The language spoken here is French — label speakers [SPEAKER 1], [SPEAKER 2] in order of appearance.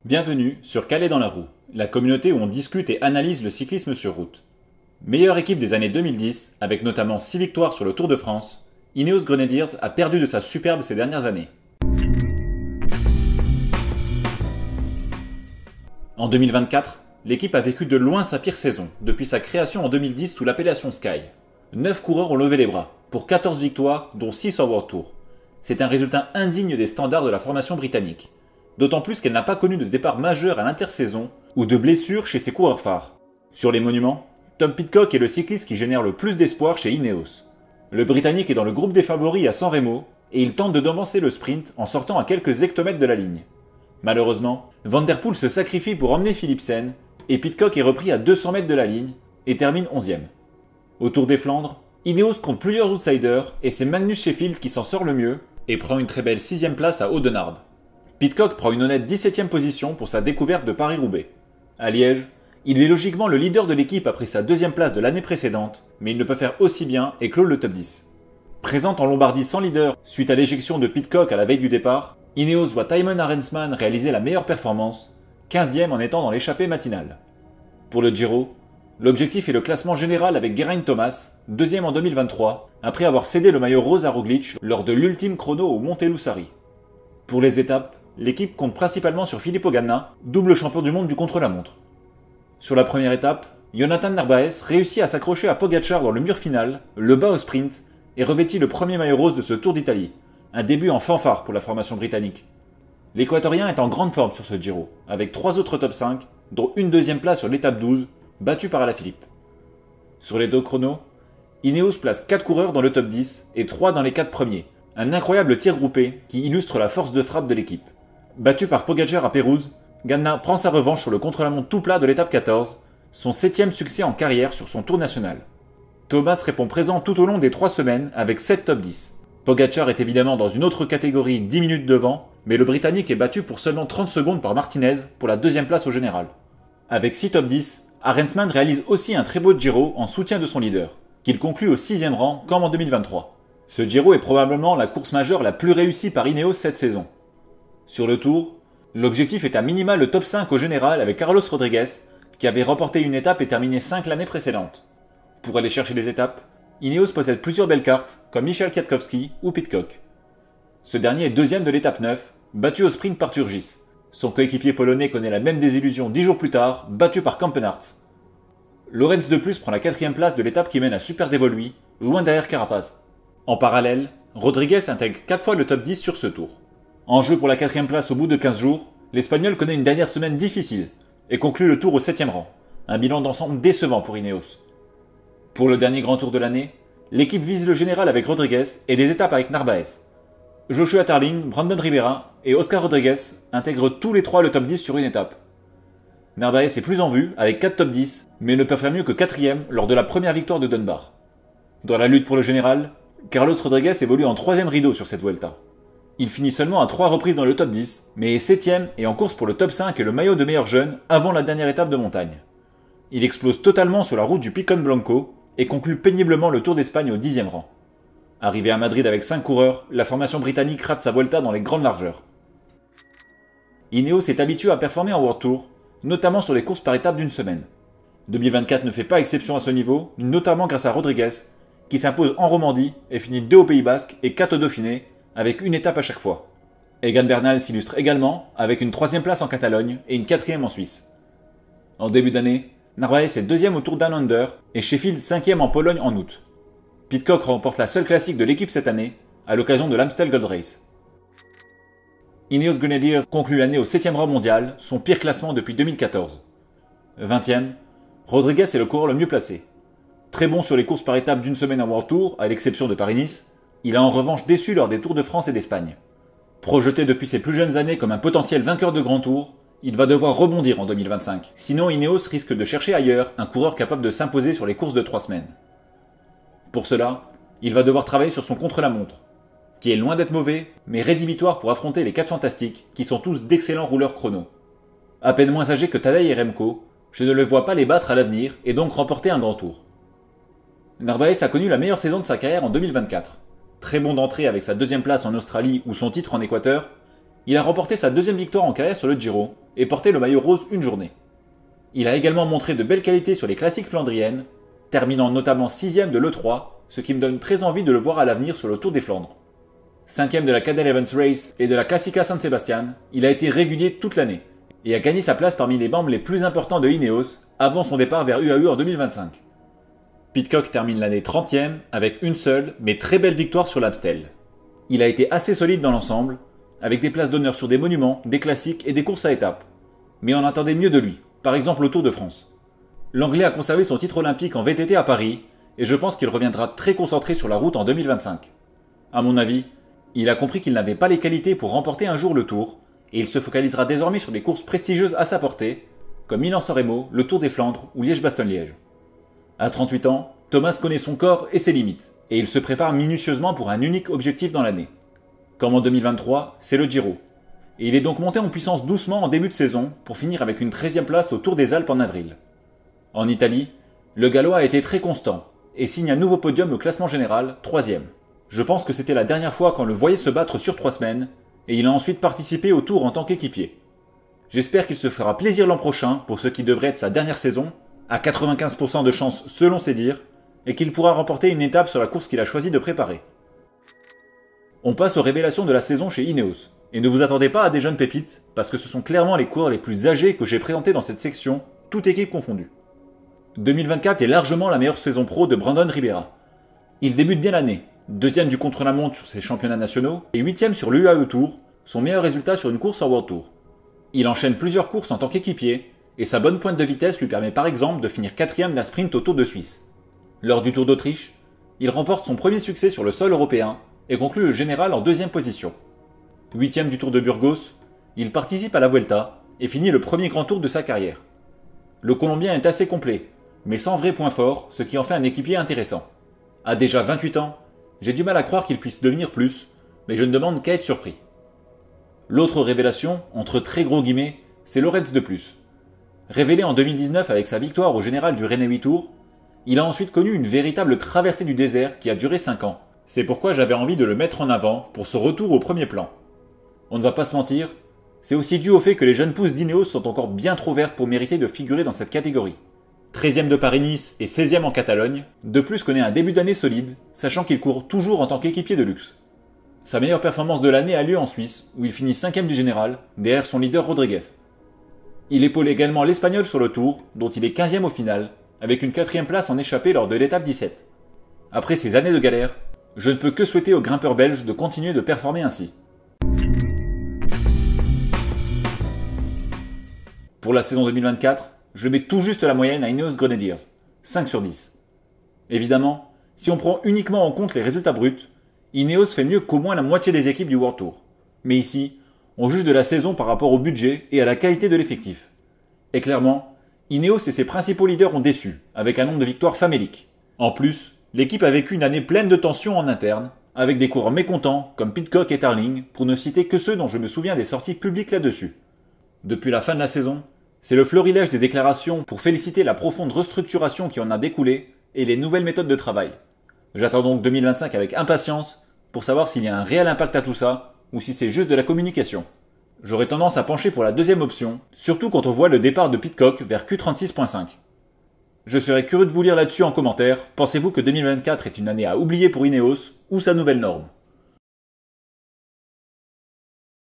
[SPEAKER 1] Bienvenue sur Calais dans la roue, la communauté où on discute et analyse le cyclisme sur route. Meilleure équipe des années 2010, avec notamment 6 victoires sur le Tour de France, Ineos Grenadiers a perdu de sa superbe ces dernières années. En 2024, l'équipe a vécu de loin sa pire saison, depuis sa création en 2010 sous l'appellation Sky. 9 coureurs ont levé les bras, pour 14 victoires, dont 6 en World Tour. C'est un résultat indigne des standards de la formation britannique. D'autant plus qu'elle n'a pas connu de départ majeur à l'intersaison ou de blessures chez ses coureurs phares. Sur les monuments, Tom Pidcock est le cycliste qui génère le plus d'espoir chez Ineos. Le Britannique est dans le groupe des favoris à San Remo et il tente de devancer le sprint en sortant à quelques hectomètres de la ligne. Malheureusement, Van Der Poel se sacrifie pour emmener Philipsen et Pidcock est repris à 200 mètres de la ligne et termine 11e. Au Tour des Flandres, Ineos compte plusieurs outsiders et c'est Magnus Sheffield qui s'en sort le mieux et prend une très belle 6e place à Audenarde. Pidcock prend une honnête 17e position pour sa découverte de Paris-Roubaix. À Liège, il est logiquement le leader de l'équipe après sa 2e place de l'année précédente, mais il ne peut faire aussi bien et clôt le top 10. Présente en Lombardie sans leader suite à l'éjection de Pidcock à la veille du départ, Ineos voit Thymen Arensman réaliser la meilleure performance, 15e en étant dans l'échappée matinale. Pour le Giro, l'objectif est le classement général avec Geraint Thomas, 2e en 2023, après avoir cédé le maillot rose à Roglic lors de l'ultime chrono au Montelussari. Pour les étapes, l'équipe compte principalement sur Filippo Ganna, double champion du monde du contre-la-montre. Sur la première étape, Jonathan Narvaez réussit à s'accrocher à Pogačar dans le mur final, le bat au sprint, et revêtit le premier maillot rose de ce Tour d'Italie. Un début en fanfare pour la formation britannique. L'Équatorien est en grande forme sur ce Giro, avec 3 autres top 5, dont une 2e place sur l'étape 12, battue par Alaphilippe. Sur les 2 chronos, Ineos place 4 coureurs dans le top 10 et 3 dans les 4 premiers. Un incroyable tir groupé qui illustre la force de frappe de l'équipe. Battu par Pogačar à Pérouse, Ganna prend sa revanche sur le contre-la-montre tout plat de l'étape 14, son 7e succès en carrière sur son Tour national. Thomas répond présent tout au long des 3 semaines avec 7 top 10. Pogačar est évidemment dans une autre catégorie 10 minutes devant, mais le Britannique est battu pour seulement 30 secondes par Martinez pour la 2e place au général. Avec 6 top 10, Arensman réalise aussi un très beau Giro en soutien de son leader, qu'il conclut au 6e rang comme en 2023. Ce Giro est probablement la course majeure la plus réussie par Ineos cette saison. Sur le Tour, l'objectif est à minima le top 5 au général avec Carlos Rodriguez, qui avait remporté une étape et terminé 5 l'année précédente. Pour aller chercher les étapes, Ineos possède plusieurs belles cartes, comme Michał Kwiatkowski ou Pidcock. Ce dernier est 2e de l'étape 9, battu au sprint par Turgis. Son coéquipier polonais connaît la même désillusion 10 jours plus tard, battu par Kampenarts. Lorenz de Plus prend la 4e place de l'étape qui mène à Super-Devoluy, loin derrière Carapaz. En parallèle, Rodriguez intègre 4 fois le top 10 sur ce tour. En jeu pour la 4e place au bout de 15 jours, l'Espagnol connaît une dernière semaine difficile et conclut le tour au 7e rang. Un bilan d'ensemble décevant pour Ineos. Pour le dernier grand tour de l'année, l'équipe vise le général avec Rodriguez et des étapes avec Narvaez. Joshua Tarling, Brandon Ribera et Oscar Rodriguez intègrent tous les 3 le top 10 sur une étape. Narvaez est plus en vue avec 4 top 10, mais ne peut faire mieux que 4e lors de la première victoire de Dunbar. Dans la lutte pour le général, Carlos Rodriguez évolue en 3e rideau sur cette Vuelta. Il finit seulement à 3 reprises dans le top 10, mais est 7e et en course pour le top 5 et le maillot de meilleur jeune avant la dernière étape de montagne. Il explose totalement sur la route du Picon Blanco et conclut péniblement le Tour d'Espagne au 10e rang. Arrivé à Madrid avec 5 coureurs, la formation britannique rate sa Vuelta dans les grandes largeurs. Ineos est habitué à performer en World Tour, notamment sur les courses par étapes d'une semaine. 2024 ne fait pas exception à ce niveau, notamment grâce à Rodriguez, qui s'impose en Romandie et finit 2 au Pays Basque et 4 au Dauphiné, avec une étape à chaque fois. Egan Bernal s'illustre également, avec une 3e place en Catalogne et une 4e en Suisse. En début d'année, Narvaez est 2e au Tour Down Under et Sheffield 5e en Pologne en août. Pidcock remporte la seule classique de l'équipe cette année, à l'occasion de l'Amstel Gold Race. Ineos Grenadiers conclut l'année au 7e rang mondial, son pire classement depuis 2014. 20e, Rodriguez est le coureur le mieux placé. Très bon sur les courses par étapes d'une semaine en World Tour, à l'exception de Paris-Nice, il a en revanche déçu lors des Tours de France et d'Espagne. Projeté depuis ses plus jeunes années comme un potentiel vainqueur de Grand Tour, il va devoir rebondir en 2025. Sinon, Ineos risque de chercher ailleurs un coureur capable de s'imposer sur les courses de 3 semaines. Pour cela, il va devoir travailler sur son contre-la-montre, qui est loin d'être mauvais, mais rédhibitoire pour affronter les 4 fantastiques, qui sont tous d'excellents rouleurs chrono. À peine moins âgés que Tadej et Remco, je ne le vois pas les battre à l'avenir et donc remporter un Grand Tour. Narvaez a connu la meilleure saison de sa carrière en 2024. Très bon d'entrée avec sa 2e place en Australie ou son titre en Équateur, il a remporté sa 2e victoire en carrière sur le Giro, et porter le maillot rose une journée. Il a également montré de belles qualités sur les classiques flandriennes, terminant notamment 6ème de l'E3, ce qui me donne très envie de le voir à l'avenir sur le Tour des Flandres. 5ème de la Cadel Evans Race et de la Classica San Sebastian, il a été régulier toute l'année et a gagné sa place parmi les membres les plus importants de Ineos avant son départ vers UAE en 2025. Pidcock termine l'année 30ème avec une seule mais très belle victoire sur l'Amstel. Il a été assez solide dans l'ensemble, avec des places d'honneur sur des monuments, des classiques et des courses à étapes. Mais on attendait mieux de lui, par exemple au Tour de France. L'Anglais a conservé son titre olympique en VTT à Paris, et je pense qu'il reviendra très concentré sur la route en 2025. À mon avis, il a compris qu'il n'avait pas les qualités pour remporter un jour le Tour, et il se focalisera désormais sur des courses prestigieuses à sa portée, comme Milan-San Remo, le Tour des Flandres ou Liège-Bastogne-Liège. À 38 ans, Thomas connaît son corps et ses limites, et il se prépare minutieusement pour un unique objectif dans l'année. Comme en 2023, c'est le Giro. Et il est donc monté en puissance doucement en début de saison pour finir avec une 13e place au Tour des Alpes en avril. En Italie, le Gallois a été très constant et signe un nouveau podium au classement général, 3e. Je pense que c'était la dernière fois qu'on le voyait se battre sur 3 semaines et il a ensuite participé au Tour en tant qu'équipier. J'espère qu'il se fera plaisir l'an prochain pour ce qui devrait être sa dernière saison, à 95% de chance selon ses dires, et qu'il pourra remporter une étape sur la course qu'il a choisi de préparer. On passe aux révélations de la saison chez Ineos. Et ne vous attendez pas à des jeunes pépites, parce que ce sont clairement les coureurs les plus âgés que j'ai présentés dans cette section, toute équipe confondue. 2024 est largement la meilleure saison pro de Brandon Ribera. Il débute bien l'année, 2ème du contre-la-montre sur ses championnats nationaux et 8ème sur l'UAE Tour, son meilleur résultat sur une course en World Tour. Il enchaîne plusieurs courses en tant qu'équipier, et sa bonne pointe de vitesse lui permet par exemple de finir 4ème d'un sprint au Tour de Suisse. Lors du Tour d'Autriche, il remporte son premier succès sur le sol européen et conclut le général en 2ème position. 8ème du Tour de Burgos, il participe à la Vuelta et finit le premier grand tour de sa carrière. Le Colombien est assez complet, mais sans vrai point fort, ce qui en fait un équipier intéressant. À déjà 28 ans, j'ai du mal à croire qu'il puisse devenir plus, mais je ne demande qu'à être surpris. L'autre révélation, entre très gros guillemets, c'est Lorenz de Plus. Révélé en 2019 avec sa victoire au général du René 8 Tours, il a ensuite connu une véritable traversée du désert qui a duré 5 ans. C'est pourquoi j'avais envie de le mettre en avant pour ce retour au premier plan. On ne va pas se mentir, c'est aussi dû au fait que les jeunes pousses d'Ineos sont encore bien trop vertes pour mériter de figurer dans cette catégorie. 13ème de Paris-Nice et 16ème en Catalogne, de plus connaît un début d'année solide, sachant qu'il court toujours en tant qu'équipier de luxe. Sa meilleure performance de l'année a lieu en Suisse, où il finit 5ème du général, derrière son leader Rodriguez. Il épaule également l'Espagnol sur le Tour, dont il est 15ème au final, avec une 4ème place en échappée lors de l'étape 17. Après ces années de galère, je ne peux que souhaiter aux grimpeurs belges de continuer de performer ainsi. Pour la saison 2024, je mets tout juste la moyenne à Ineos Grenadiers, 5 sur 10. Évidemment, si on prend uniquement en compte les résultats bruts, Ineos fait mieux qu'au moins la moitié des équipes du World Tour. Mais ici, on juge de la saison par rapport au budget et à la qualité de l'effectif. Et clairement, Ineos et ses principaux leaders ont déçu, avec un nombre de victoires faméliques. En plus, l'équipe a vécu une année pleine de tensions en interne, avec des coureurs mécontents comme Pidcock et Tarling, pour ne citer que ceux dont je me souviens des sorties publiques là-dessus. Depuis la fin de la saison, c'est le florilège des déclarations pour féliciter la profonde restructuration qui en a découlé et les nouvelles méthodes de travail. J'attends donc 2025 avec impatience pour savoir s'il y a un réel impact à tout ça ou si c'est juste de la communication. J'aurais tendance à pencher pour la deuxième option, surtout quand on voit le départ de Pidcock vers Q36.5. Je serais curieux de vous lire là-dessus en commentaire. Pensez-vous que 2024 est une année à oublier pour Ineos ou sa nouvelle norme ?